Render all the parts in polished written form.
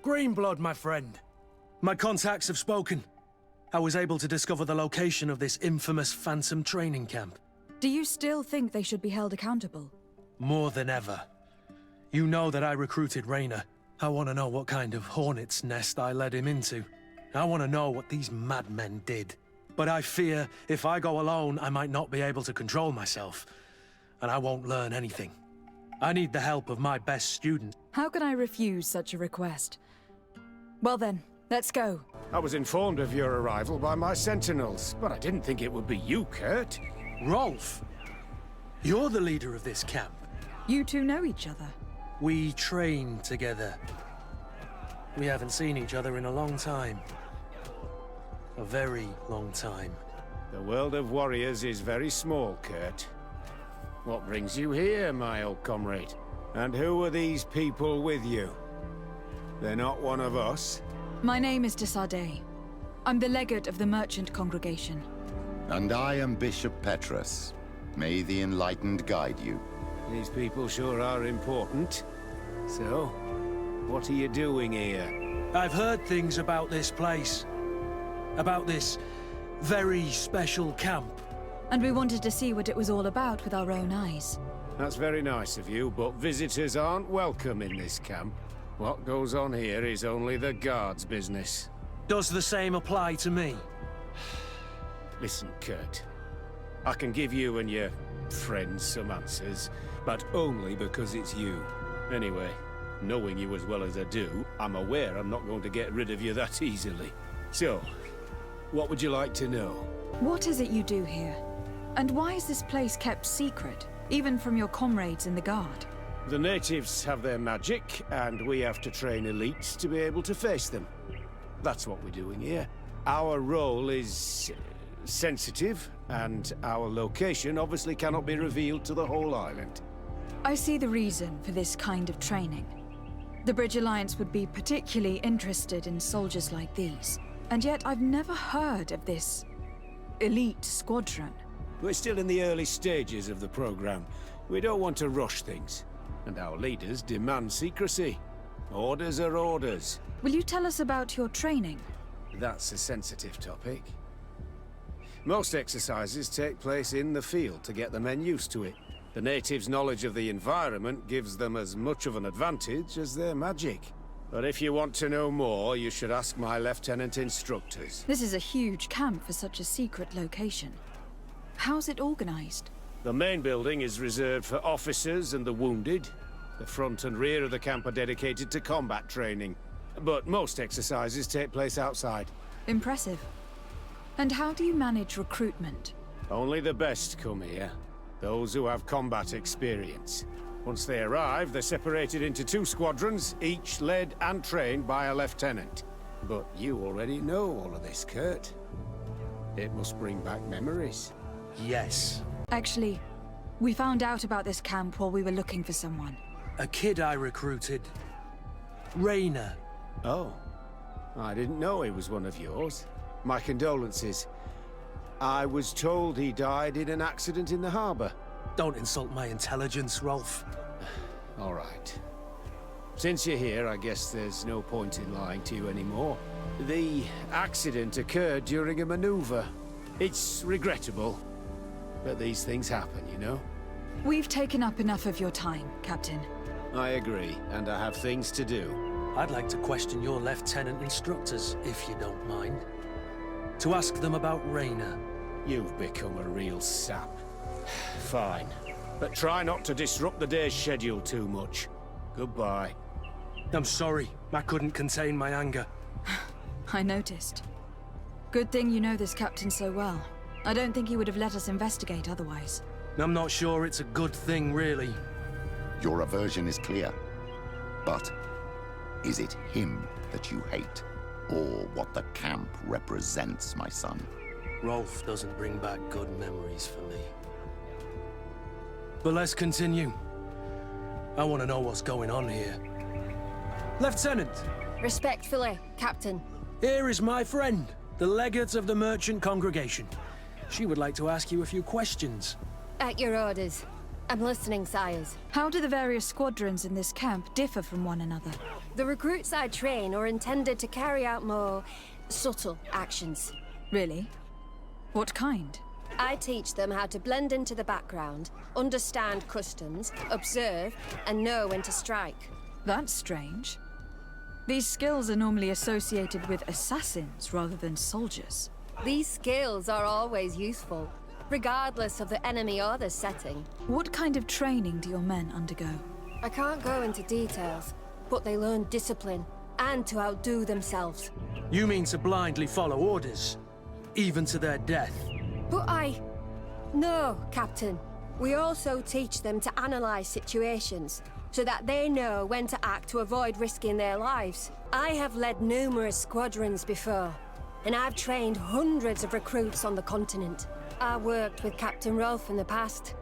Greenblood, my friend. My contacts have spoken. I was able to discover the location of this infamous phantom training camp. Do you still think they should be held accountable? More than ever. You know that I recruited Reiner. I want to know what kind of hornet's nest I led him into. I want to know what these madmen did. But I fear if I go alone, I might not be able to control myself. And I won't learn anything. I need the help of my best student. How can I refuse such a request? Well then, let's go. I was informed of your arrival by my sentinels, but I didn't think it would be you, Kurt. Rolf, you're the leader of this camp. You two know each other. We train together. We haven't seen each other in a long time. A very long time. The world of warriors is very small, Kurt. What brings you here, my old comrade? And who are these people with you? They're not one of us? My name is Sardet. I'm the legate of the merchant congregation. And I am Bishop Petrus. May the enlightened guide you. These people sure are important. So, what are you doing here? I've heard things about this place. About this very special camp. And we wanted to see what it was all about with our own eyes. That's very nice of you, but visitors aren't welcome in this camp. What goes on here is only the guard's business. Does the same apply to me? Listen, Kurt. I can give you and your friends some answers, but only because it's you. Anyway, knowing you as well as I do, I'm aware I'm not going to get rid of you that easily. So, what would you like to know? What is it you do here? And why is this place kept secret, even from your comrades in the guard? The natives have their magic, and we have to train elites to be able to face them. That's what we're doing here. Our role is sensitive, and our location obviously cannot be revealed to the whole island. I see the reason for this kind of training. The Bridge Alliance would be particularly interested in soldiers like these. And yet I've never heard of this elite squadron. We're still in the early stages of the program. We don't want to rush things. And our leaders demand secrecy. Orders are orders. Will you tell us about your training? That's a sensitive topic. Most exercises take place in the field to get the men used to it. The natives' knowledge of the environment gives them as much of an advantage as their magic. But if you want to know more, you should ask my lieutenant instructors. This is a huge camp for such a secret location. How's it organized? The main building is reserved for officers and the wounded. The front and rear of the camp are dedicated to combat training. But most exercises take place outside. Impressive. And how do you manage recruitment? Only the best come here. Those who have combat experience. Once they arrive, they're separated into 2 squadrons, each led and trained by a lieutenant. But you already know all of this, Kurt. It must bring back memories. Yes. Actually, we found out about this camp while we were looking for someone. A kid I recruited. Reiner. Oh. I didn't know he was one of yours. My condolences. I was told he died in an accident in the harbor. Don't insult my intelligence, Rolf. All right. Since you're here, I guess there's no point in lying to you anymore. The accident occurred during a maneuver. It's regrettable, but these things happen, you know? We've taken up enough of your time, Captain. I agree, and I have things to do. I'd like to question your lieutenant instructors, if you don't mind. To ask them about Reiner. You've become a real sap. Fine. But try not to disrupt the day's schedule too much. Goodbye. I'm sorry. I couldn't contain my anger. I noticed. Good thing you know this captain so well. I don't think he would have let us investigate otherwise. I'm not sure it's a good thing, really. Your aversion is clear. But is it him that you hate? Or what the camp represents, my son? Rolf doesn't bring back good memories for me. But let's continue. I want to know what's going on here. Lieutenant! Respectfully, Captain. Here is my friend, the legate of the merchant congregation. She would like to ask you a few questions. At your orders. I'm listening, sires. How do the various squadrons in this camp differ from one another? The recruits I train are intended to carry out more subtle actions. Really? What kind? I teach them how to blend into the background, understand customs, observe, and know when to strike. That's strange. These skills are normally associated with assassins rather than soldiers. These skills are always useful, regardless of the enemy or the setting. What kind of training do your men undergo? I can't go into details, but they learn discipline and to outdo themselves. You mean to blindly follow orders, even to their death? But No, Captain. We also teach them to analyze situations, so that they know when to act to avoid risking their lives. I have led numerous squadrons before, and I've trained hundreds of recruits on the continent. I worked with Captain Rolf in the past,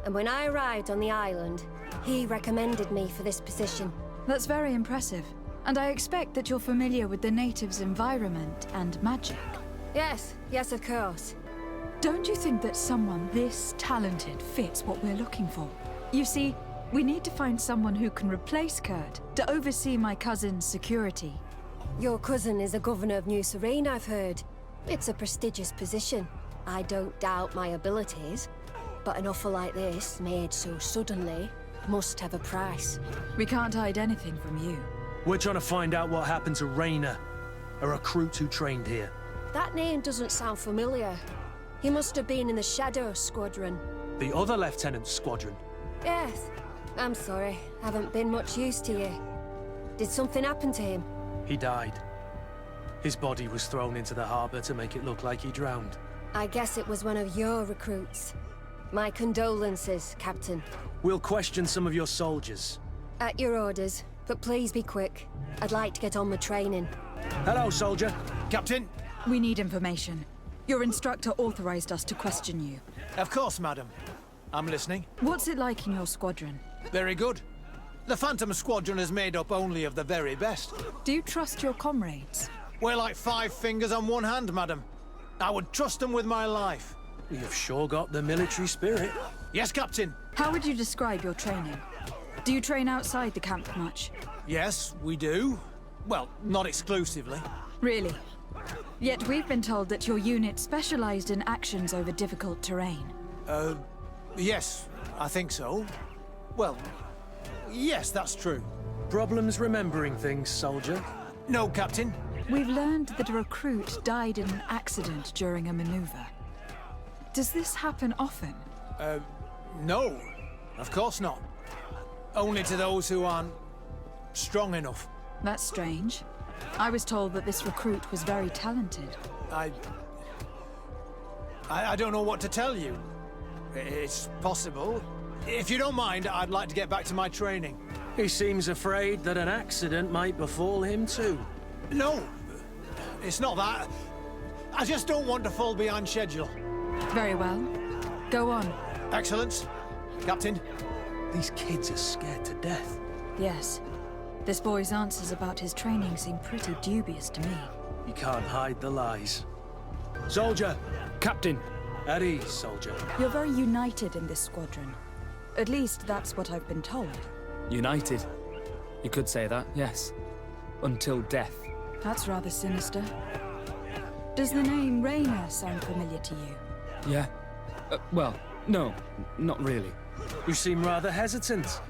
and when I arrived on the island, he recommended me for this position. That's very impressive. And I expect that you're familiar with the natives' environment and magic. Yes, of course. Don't you think that someone this talented fits what we're looking for? You see, we need to find someone who can replace Kurt to oversee my cousin's security. Your cousin is a governor of New Serene, I've heard. It's a prestigious position. I don't doubt my abilities, but an offer like this, made so suddenly, must have a price. We can't hide anything from you. We're trying to find out what happened to Reiner, a recruit who trained here. That name doesn't sound familiar. He must have been in the Shadow Squadron. The other lieutenant's squadron? Yes. I'm sorry, haven't been much use to you. Did something happen to him? He died. His body was thrown into the harbor to make it look like he drowned. I guess it was one of your recruits. My condolences, Captain. We'll question some of your soldiers. At your orders, but please be quick. I'd like to get on with training. Hello, soldier. Captain? We need information. Your instructor authorized us to question you. Of course, madam. I'm listening. What's it like in your squadron? Very good. The Phantom Squadron is made up only of the very best. Do you trust your comrades? We're like 5 fingers on one hand, madam. I would trust them with my life. You've sure got the military spirit. Yes, Captain. How would you describe your training? Do you train outside the camp much? Yes, we do. Well, not exclusively. Really? Yet we've been told that your unit specialized in actions over difficult terrain. Yes, I think so. Well, yes, that's true. Problems remembering things, soldier? No, Captain. We've learned that a recruit died in an accident during a maneuver. Does this happen often? No. Of course not. Only to those who aren't strong enough. That's strange. I was told that this recruit was very talented. I don't know what to tell you. It's possible. If you don't mind, I'd like to get back to my training. He seems afraid that an accident might befall him too. No, it's not that. I just don't want to fall behind schedule. Very well. Go on. Excellence. Captain. These kids are scared to death. Yes. This boy's answers about his training seem pretty dubious to me. You can't hide the lies. Soldier! Captain! At ease, soldier. You're very united in this squadron. At least that's what I've been told. United. You could say that, yes. Until death. That's rather sinister. Does the name Reiner sound familiar to you? Yeah. Well, no, not really. You seem rather hesitant.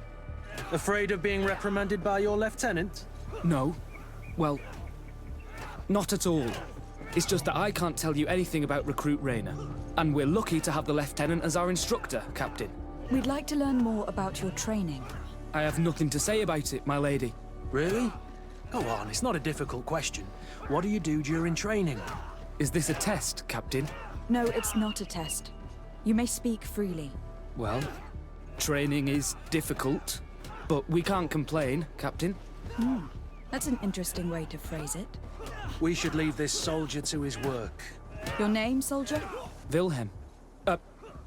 Afraid of being reprimanded by your lieutenant? No. Well, not at all. It's just that I can't tell you anything about Recruit Reiner. And we're lucky to have the Lieutenant as our instructor, Captain. We'd like to learn more about your training. I have nothing to say about it, my lady. Really? Go on, it's not a difficult question. What do you do during training? Is this a test, Captain? No, it's not a test. You may speak freely. Well, training is difficult, but we can't complain, Captain. That's an interesting way to phrase it. We should leave this soldier to his work. Your name, soldier? Wilhem.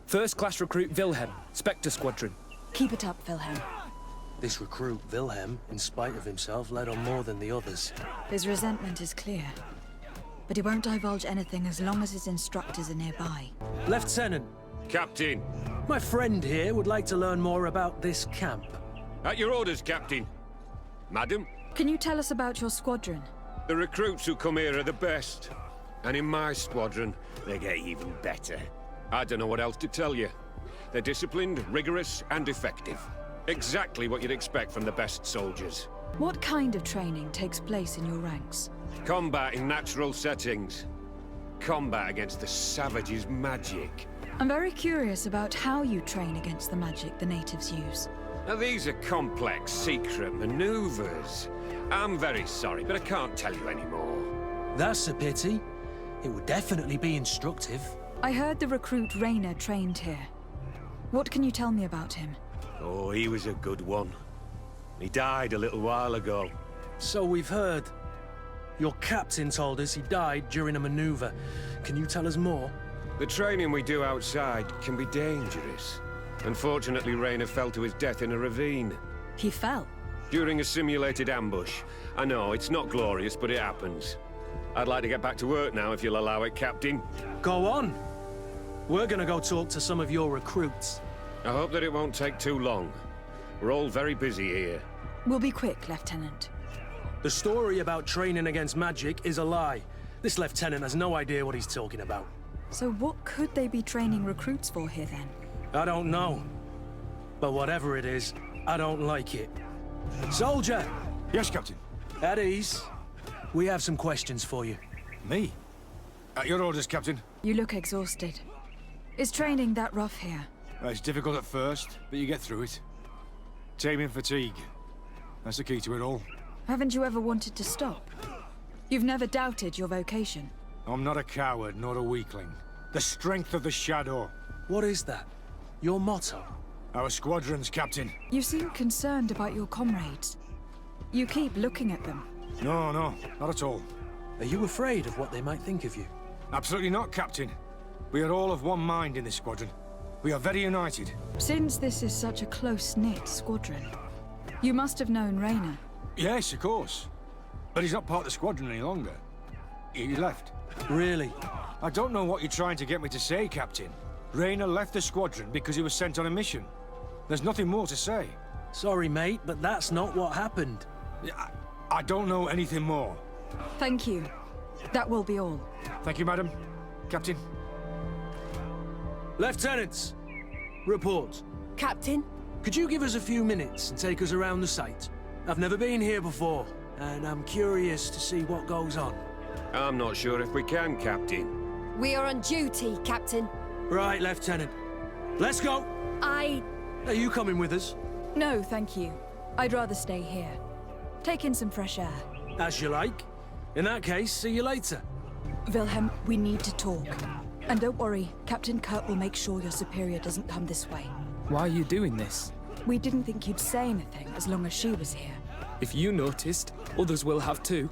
First class recruit Wilhem, Spectre Squadron. Keep it up, Wilhem. This recruit, Wilhem, in spite of himself, led on more than the others. His resentment is clear. But he won't divulge anything as long as his instructors are nearby. Lieutenant! Captain. My friend here would like to learn more about this camp. At your orders, Captain. Madam? Can you tell us about your squadron? The recruits who come here are the best. And in my squadron, they get even better. I don't know what else to tell you. They're disciplined, rigorous, and effective. Exactly what you'd expect from the best soldiers. What kind of training takes place in your ranks? Combat in natural settings. Combat against the savages' magic. I'm very curious about how you train against the magic the natives use. Now these are complex, secret maneuvers. I'm very sorry, but I can't tell you anymore. That's a pity. It would definitely be instructive. I heard the recruit Reiner trained here. What can you tell me about him? Oh, he was a good one. He died a little while ago. So we've heard. Your captain told us he died during a maneuver. Can you tell us more? The training we do outside can be dangerous. Unfortunately, Reiner fell to his death in a ravine. He fell? During a simulated ambush. I know, it's not glorious, but it happens. I'd like to get back to work now, if you'll allow it, Captain. Go on. We're gonna go talk to some of your recruits. I hope that it won't take too long. We're all very busy here. We'll be quick, Lieutenant. The story about training against magic is a lie. This lieutenant has no idea what he's talking about. So what could they be training recruits for here, then? I don't know. But whatever it is, I don't like it. Soldier! Yes, Captain. At ease. We have some questions for you. Me? At your orders, Captain. You look exhausted. Is training that rough here? It's difficult at first, but you get through it. Taming fatigue. That's the key to it all. Haven't you ever wanted to stop? You've never doubted your vocation. I'm not a coward, nor a weakling. The strength of the shadow. What is that? Your motto? Our squadrons, Captain. You seem concerned about your comrades. You keep looking at them. No, not at all. Are you afraid of what they might think of you? Absolutely not, Captain. We are all of one mind in this squadron. We are very united. Since this is such a close-knit squadron, you must have known Reiner. Yes, of course. But he's not part of the squadron any longer. He left. Really? I don't know what you're trying to get me to say, Captain. Reiner left the squadron because he was sent on a mission. There's nothing more to say. Sorry, mate, but that's not what happened. I don't know anything more. Thank you. That will be all. Thank you, madam. Captain. Lieutenants, report. Captain? Could you give us a few minutes and take us around the site? I've never been here before, and I'm curious to see what goes on. I'm not sure if we can, Captain. We are on duty, Captain. Right, Lieutenant. Let's go! Are you coming with us? No, thank you. I'd rather stay here. Take in some fresh air. As you like. In that case, see you later. Wilhem, we need to talk. And don't worry, Captain Kurt will make sure your superior doesn't come this way. Why are you doing this? We didn't think you'd say anything as long as she was here. If you noticed, others will have too.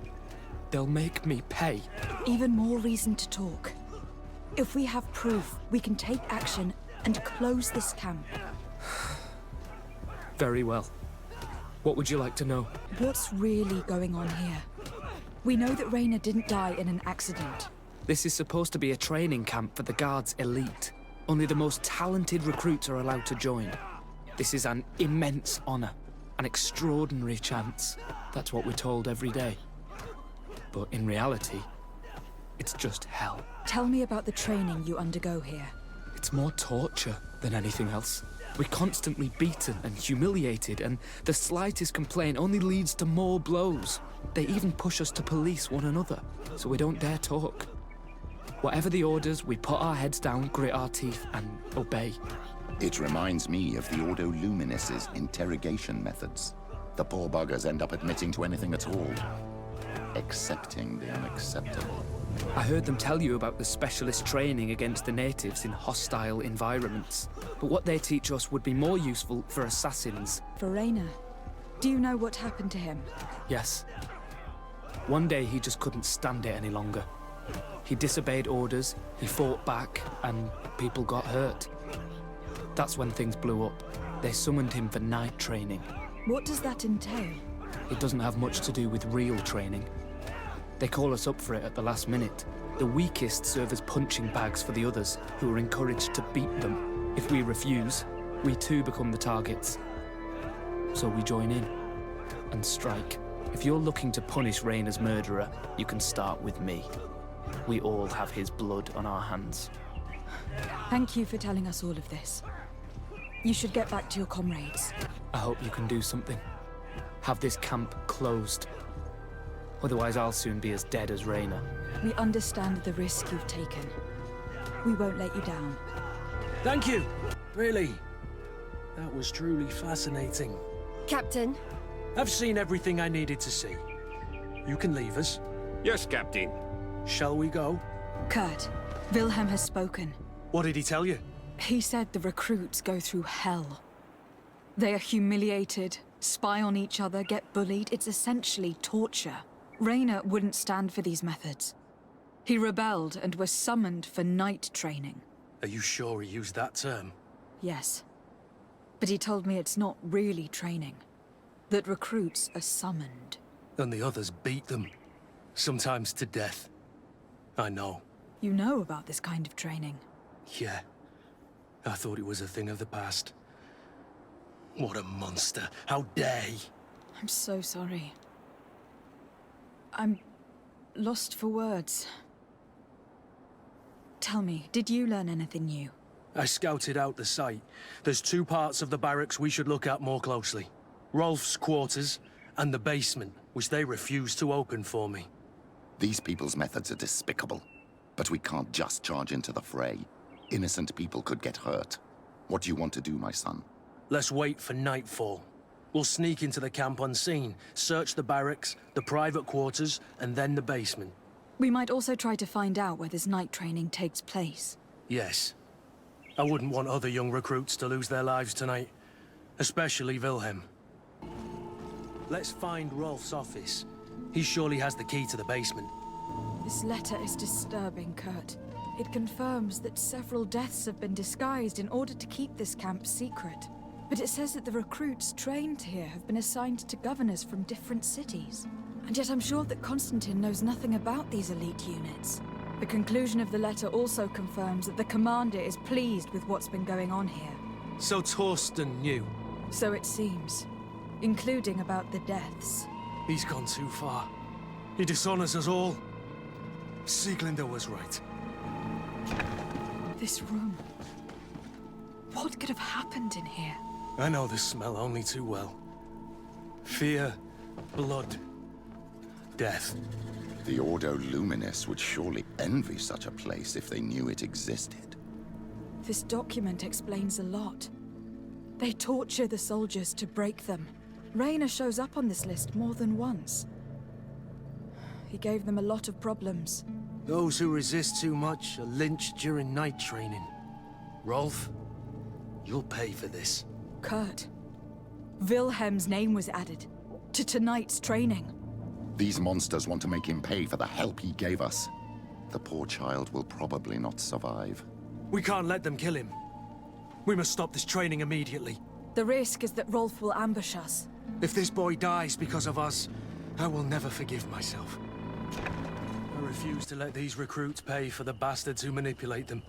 They'll make me pay. Even more reason to talk. If we have proof, we can take action and close this camp. Very well. What would you like to know? What's really going on here? We know that Reiner didn't die in an accident. This is supposed to be a training camp for the Guard's elite. Only the most talented recruits are allowed to join. This is an immense honor, an extraordinary chance. That's what we're told every day. But in reality, it's just hell. Tell me about the training you undergo here. It's more torture than anything else. We're constantly beaten and humiliated, and the slightest complaint only leads to more blows. They even push us to police one another, so we don't dare talk. Whatever the orders, we put our heads down, grit our teeth, and obey. It reminds me of the Ordo Luminis's interrogation methods. The poor buggers end up admitting to anything at all, accepting the unacceptable. I heard them tell you about the specialist training against the natives in hostile environments. But what they teach us would be more useful for assassins. For Reiner, do you know what happened to him? Yes. One day he just couldn't stand it any longer. He disobeyed orders, he fought back, and people got hurt. That's when things blew up. They summoned him for night training. What does that entail? It doesn't have much to do with real training. They call us up for it at the last minute. The weakest serve as punching bags for the others, who are encouraged to beat them. If we refuse, we too become the targets. So we join in and strike. If you're looking to punish Reiner's murderer, you can start with me. We all have his blood on our hands. Thank you for telling us all of this. You should get back to your comrades. I hope you can do something. Have this camp closed. Otherwise, I'll soon be as dead as Reiner. We understand the risk you've taken. We won't let you down. Thank you! Really. That was truly fascinating. Captain, I've seen everything I needed to see. You can leave us. Yes, Captain. Shall we go? Kurt, Wilhem has spoken. What did he tell you? He said the recruits go through hell. They are humiliated, spy on each other, get bullied. It's essentially torture. Reiner wouldn't stand for these methods. He rebelled and was summoned for night training. Are you sure he used that term? Yes. But he told me it's not really training. That recruits are summoned. And the others beat them. Sometimes to death. I know. You know about this kind of training? Yeah. I thought it was a thing of the past. What a monster. How dare he? I'm so sorry. I'm lost for words. Tell me, did you learn anything new? I scouted out the site. There's 2 parts of the barracks we should look at more closely. Rolf's quarters and the basement, which they refused to open for me. These people's methods are despicable. But we can't just charge into the fray. Innocent people could get hurt. What do you want to do, my son? Let's wait for nightfall. We'll sneak into the camp unseen, search the barracks, the private quarters, and then the basement. We might also try to find out where this night training takes place. Yes. I wouldn't want other young recruits to lose their lives tonight. Especially Wilhem. Let's find Rolf's office. He surely has the key to the basement. This letter is disturbing, Kurt. It confirms that several deaths have been disguised in order to keep this camp secret. But it says that the recruits trained here have been assigned to governors from different cities. And yet I'm sure that Constantine knows nothing about these elite units. The conclusion of the letter also confirms that the commander is pleased with what's been going on here. So Torsten knew. So it seems. Including about the deaths. He's gone too far. He dishonors us all. Sieglinder was right. This room. What could have happened in here? I know the smell only too well. Fear, blood, death. The Ordo Luminis would surely envy such a place if they knew it existed. This document explains a lot. They torture the soldiers to break them. Reiner shows up on this list more than once. He gave them a lot of problems. Those who resist too much are lynched during night training. Rolf, you'll pay for this. Kurt, Wilhem's name was added to tonight's training. These monsters want to make him pay for the help he gave us. The poor child will probably not survive. We can't let them kill him. We must stop this training immediately. The risk is that Rolf will ambush us. If this boy dies because of us, I will never forgive myself. I refuse to let these recruits pay for the bastards who manipulate them.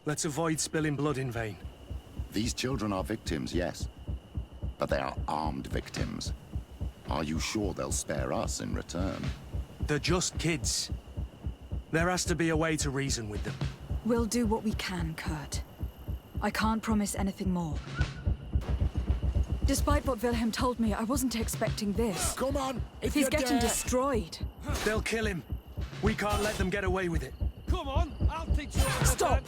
Let's avoid spilling blood in vain. These children are victims, yes. But they are armed victims. Are you sure they'll spare us in return? They're just kids. There has to be a way to reason with them. We'll do what we can, Kurt. I can't promise anything more. Despite what Wilhem told me, I wasn't expecting this. Come on! If He's getting destroyed. They'll kill him. We can't let them get away with it. Come on, I'll teach you. Stop!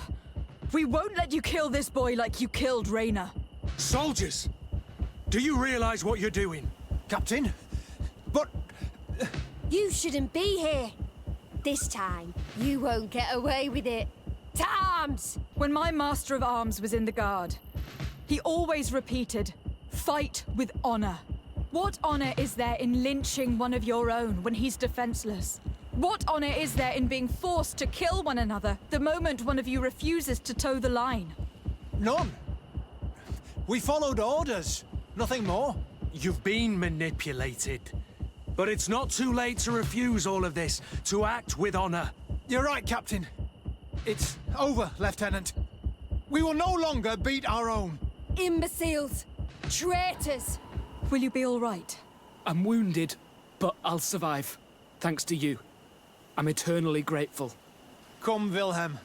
We won't let you kill this boy like you killed Reiner. Soldiers! Do you realize what you're doing? Captain, but... You shouldn't be here. This time, you won't get away with it. To arms! When my Master of Arms was in the Guard, he always repeated, fight with honor. What honor is there in lynching one of your own when he's defenseless? What honor is there in being forced to kill one another the moment one of you refuses to toe the line? None. We followed orders. Nothing more. You've been manipulated. But it's not too late to refuse all of this, to act with honor. You're right, Captain. It's over, Lieutenant. We will no longer beat our own. Imbeciles! Traitors! Will you be all right? I'm wounded. But I'll survive, thanks to you. I'm eternally grateful. Come, Wilhem.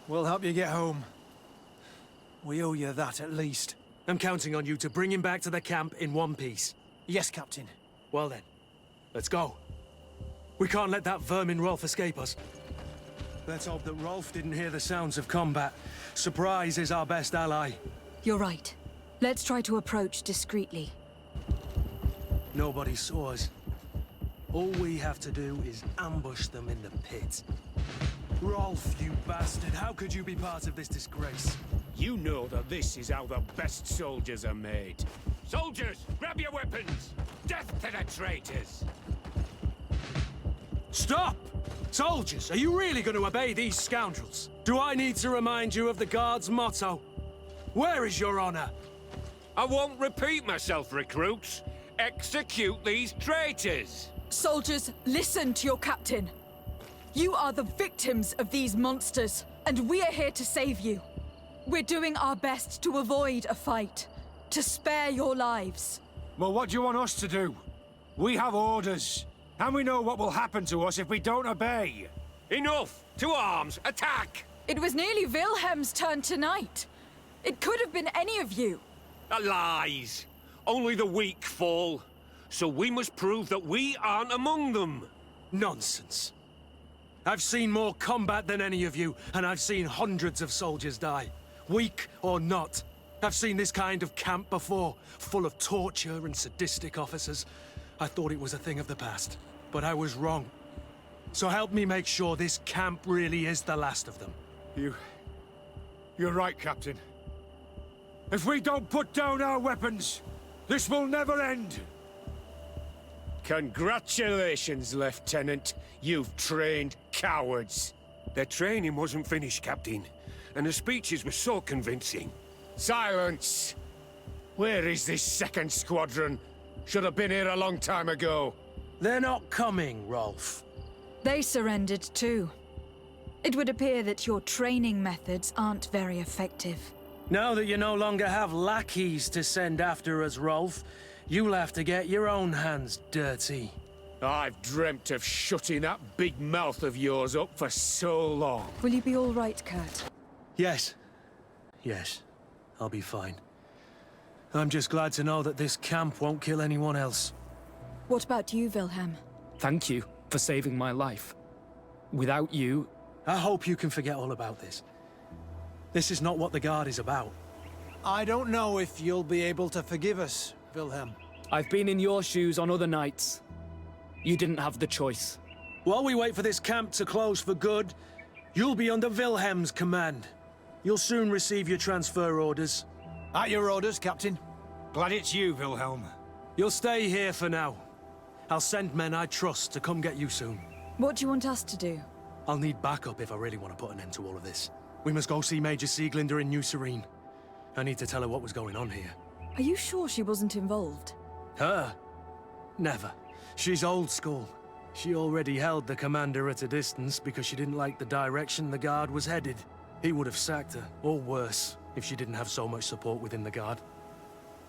We'll help you get home. We owe you that, at least. I'm counting on you to bring him back to the camp in one piece. Yes, Captain. Well then, let's go. We can't let that vermin Rolf escape us. Let's hope that Rolf didn't hear the sounds of combat. Surprise is our best ally. You're right. Let's try to approach discreetly. Nobody saw us. All we have to do is ambush them in the pit. Rolf, you bastard, how could you be part of this disgrace? You know that this is how the best soldiers are made. Soldiers, grab your weapons! Death to the traitors! Stop! Soldiers, are you really going to obey these scoundrels? Do I need to remind you of the Guard's motto? Where is your honor? I won't repeat myself, recruits. Execute these traitors! Soldiers, listen to your captain. You are the victims of these monsters, and we are here to save you. We're doing our best to avoid a fight, to spare your lives. Well, what do you want us to do? We have orders, and we know what will happen to us if we don't obey. Enough! To arms! Attack! It was nearly Wilhem's turn tonight. It could have been any of you. Lies! Only the weak fall. So we must prove that we aren't among them. Nonsense. I've seen more combat than any of you, and I've seen hundreds of soldiers die. Weak or not. I've seen this kind of camp before, full of torture and sadistic officers. I thought it was a thing of the past, but I was wrong. So help me make sure this camp really is the last of them. You're right, Captain. If we don't put down our weapons, this will never end. Congratulations, Lieutenant. You've trained cowards. Their training wasn't finished, Captain, and the speeches were so convincing. Silence! Where is this second squadron? Should have been here a long time ago. They're not coming, Rolf. They surrendered too. It would appear that your training methods aren't very effective. Now that you no longer have lackeys to send after us, Rolf, you'll have to get your own hands dirty. I've dreamt of shutting that big mouth of yours up for so long. Will you be all right, Kurt? Yes. Yes. I'll be fine. I'm just glad to know that this camp won't kill anyone else. What about you, Wilhem? Thank you for saving my life. Without you... I hope you can forget all about this. This is not what the Guard is about. I don't know if you'll be able to forgive us, Wilhem. I've been in your shoes on other nights. You didn't have the choice. While we wait for this camp to close for good, you'll be under Wilhem's command. You'll soon receive your transfer orders. At your orders, Captain. Glad it's you, Wilhelm. You'll stay here for now. I'll send men I trust to come get you soon. What do you want us to do? I'll need backup if I really want to put an end to all of this. We must go see Major Sieglinder in New Serene. I need to tell her what was going on here. Are you sure she wasn't involved? Her? Never. She's old school. She already held the commander at a distance because she didn't like the direction the Guard was headed. He would have sacked her, or worse, if she didn't have so much support within the Guard.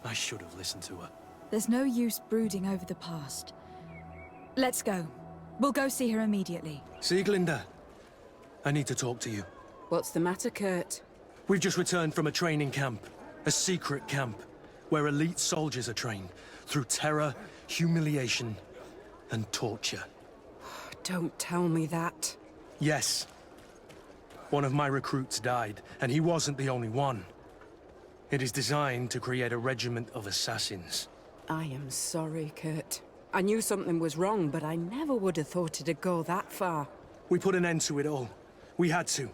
I should have listened to her. There's no use brooding over the past. Let's go. We'll go see her immediately. Sieglinder, I need to talk to you. What's the matter, Kurt? We've just returned from a training camp. A secret camp, where elite soldiers are trained through terror, humiliation, and torture. Don't tell me that. Yes. One of my recruits died, and he wasn't the only one. It is designed to create a regiment of assassins. I am sorry, Kurt. I knew something was wrong, but I never would have thought it'd go that far. We put an end to it all. We had to.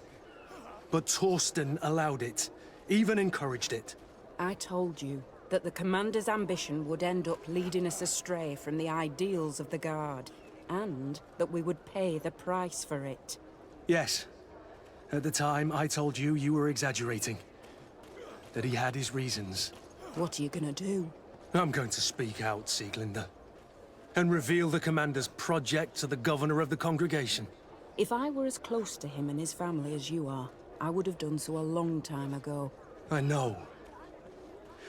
But Torsten allowed it, even encouraged it. I told you that the commander's ambition would end up leading us astray from the ideals of the Guard, and that we would pay the price for it. Yes. At the time, I told you you were exaggerating. That he had his reasons. What are you gonna do? I'm going to speak out, Sieglinder. And reveal the commander's project to the governor of the congregation. If I were as close to him and his family as you are, I would have done so a long time ago. I know.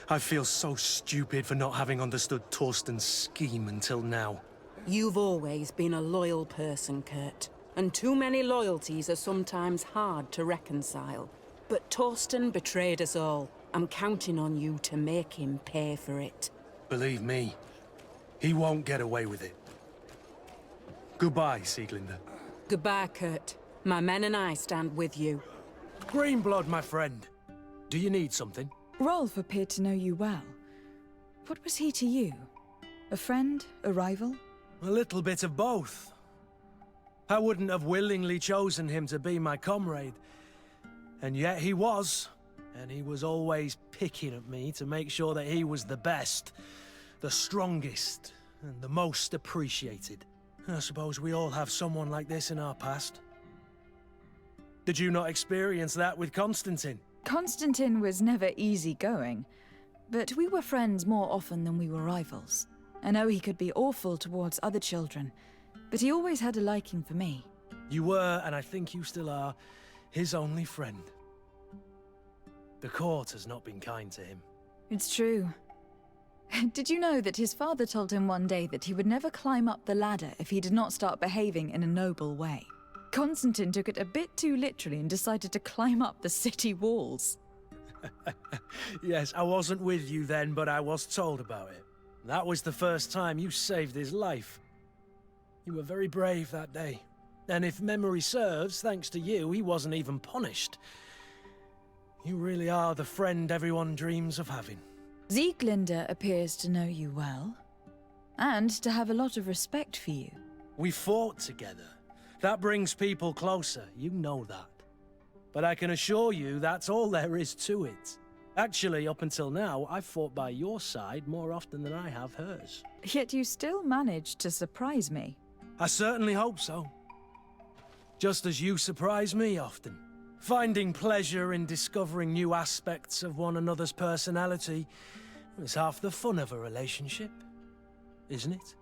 I feel so stupid for not having understood Torsten's scheme until now. You've always been a loyal person, Kurt. And too many loyalties are sometimes hard to reconcile. But Torsten betrayed us all. I'm counting on you to make him pay for it. Believe me, he won't get away with it. Goodbye, Sieglinder. Goodbye, Kurt. My men and I stand with you. Greenblood, my friend. Do you need something? Rolf appeared to know you well. What was he to you? A friend? A rival? A little bit of both. I wouldn't have willingly chosen him to be my comrade. And yet he was. And he was always picking at me to make sure that he was the best, the strongest, and the most appreciated. I suppose we all have someone like this in our past. Did you not experience that with Constantine? Constantine was never easygoing, but we were friends more often than we were rivals. I know he could be awful towards other children, but he always had a liking for me. You were, and I think you still are, his only friend. The court has not been kind to him. It's true. Did you know that his father told him one day that he would never climb up the ladder if he did not start behaving in a noble way? Constantine took it a bit too literally and decided to climb up the city walls. Yes, I wasn't with you then, but I was told about it. That was the first time you saved his life. You were very brave that day. And if memory serves, thanks to you, he wasn't even punished. You really are the friend everyone dreams of having. Sieglinder appears to know you well, and to have a lot of respect for you. We fought together. That brings people closer, you know that. But I can assure you that's all there is to it. Actually, up until now, I've fought by your side more often than I have hers. Yet you still managed to surprise me. I certainly hope so. Just as you surprise me often. Finding pleasure in discovering new aspects of one another's personality is half the fun of a relationship, isn't it?